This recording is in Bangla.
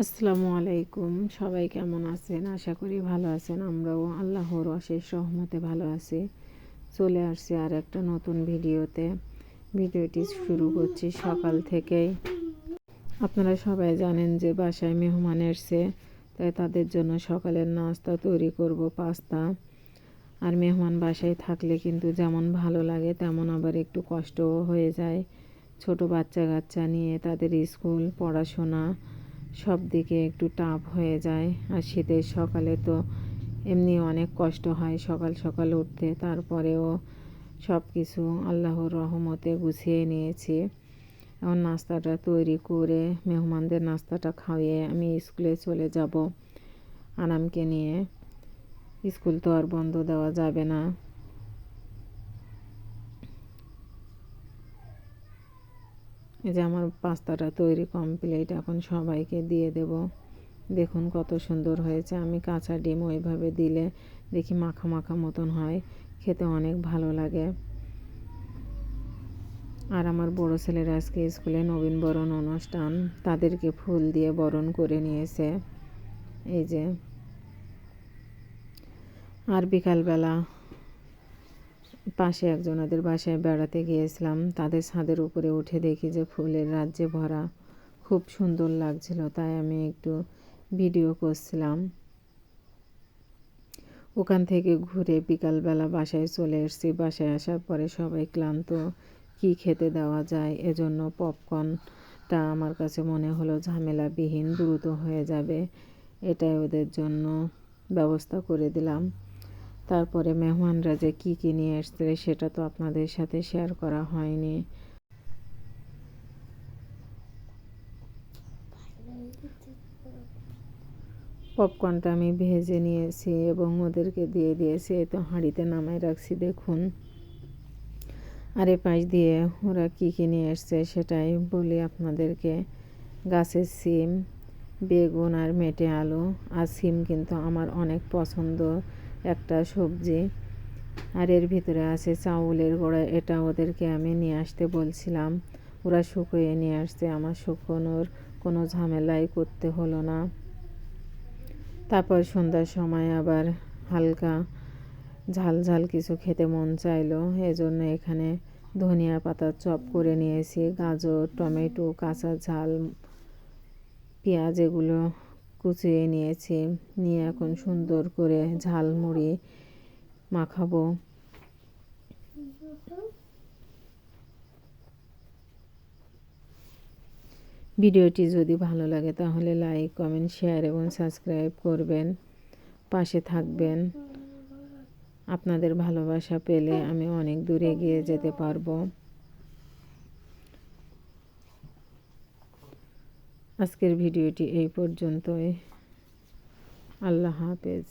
আসসালামু আলাইকুম। সবাই কেমন আছেন? আশা করি ভালো আছেন। আমরাও আল্লাহর অশেষ রহমতে ভালো আছি। চলে আসছি আর একটা নতুন ভিডিওতে। ভিডিওটি শুরু করছি সকাল থেকেই। আপনারা সবাই জানেন যে বাসায় মেহমান এসছে, তাই তাদের জন্য সকালের নাস্তা তৈরি করব পাস্তা। আর মেহমান বাসায় থাকলে কিন্তু যেমন ভালো লাগে তেমন আবার একটু কষ্টও হয়ে যায়। ছোট বাচ্চা কাচ্চা নিয়ে তাদের স্কুল পড়াশোনা সব দিকে একটু টাফ হয়ে যায়। আর শীতের সকালে তো এমনি অনেক কষ্ট হয় সকাল সকাল উঠতে, তারপরেও সব কিছু আল্লাহর রহমতে গুছিয়ে নিয়েছি। এখন নাস্তাটা তৈরি করে মেহমানদের নাস্তাটা খাইয়ে আমি স্কুলে চলে যাব আনামকে নিয়ে। স্কুল তো আর বন্ধ দেওয়া যাবে না। এই যে আমার পাস্তাটা তৈরি কমপ্লিট, এখন সবাইকে দিয়ে দেব। দেখুন কত সুন্দর হয়েছে। আমি কাঁচা ডিম ওইভাবে দিলে দেখি মাখা মাখা মতন হয়, খেতে অনেক ভালো লাগে। আর আমার বড় ছেলের আজকে স্কুলে নবীনবরণ অনুষ্ঠান, তাদেরকে ফুল দিয়ে বরণ করে নিয়েছে। এই যে আর বিকালবেলা পাশে একজনাদের বাসায় বেড়াতে গিয়েছিলাম। তাদের ছাদের উপরে উঠে দেখি যে ফুলের রাজ্যে ভরা, খুব সুন্দর লাগছিল, তাই আমি একটু ভিডিও করছিলাম। ওখান থেকে ঘুরে বিকালবেলা বাসায় চলে এসেছি। বাসায় আসার পরে সবাই ক্লান্ত, কি খেতে দেওয়া যায়, এজন্য পপকর্নটা আমার কাছে মনে হলো ঝামেলাবিহীন, দ্রুত হয়ে যাবে, এটাই ওদের জন্য ব্যবস্থা করে দিলাম। তারপরে মেহমানরা যে কী কী নিয়ে এসছে সেটা তো আপনাদের সাথে শেয়ার করা হয়নি। পপকর্নটা আমি ভেজে নিয়েছি এবং ওদেরকে দিয়ে দিয়েছি। এই তো হাঁড়িতে নামাই রাখছি, দেখুন। আর এ পাশ দিয়ে ওরা কী কী নিয়ে এসছে সেটাই বলি আপনাদেরকে। গাছের সিম, বেগুন আর মেটে আলু। আর সিম কিন্তু আমার অনেক পছন্দ একটা সবজি। আর এর ভিতরে আছে চাউলের গুঁড়া, এটা ওদেরকে আমি নিয়ে আসতে বলছিলাম, ওরা শুকিয়ে নিয়ে আসছে। আমার শুকোনোর কোনো ঝামেলাই করতে হলো না। তারপর সন্ধ্যার সময় আবার হালকা ঝাল ঝাল কিছু খেতে মন চাইলো, এজন্য এখানে ধনিয়া পাতা চপ করে নিয়েছি, গাজর, টমেটো, কাঁচা ঝাল, পেঁয়াজ এগুলো কুচিয়ে নিয়েছি। নিয়ে এখন সুন্দর করে ঝালমুড়ি মাখাবো। ভিডিওটি যদি ভালো লাগে তাহলে লাইক, কমেন্ট, শেয়ার এবং সাবস্ক্রাইব করবেন, পাশে থাকবেন। আপনাদের ভালোবাসা পেলে আমি অনেক দূরে এগিয়ে যেতে পারবো। আজকের ভিডিওটি এই পর্যন্তই। আল্লাহ হাফেজ।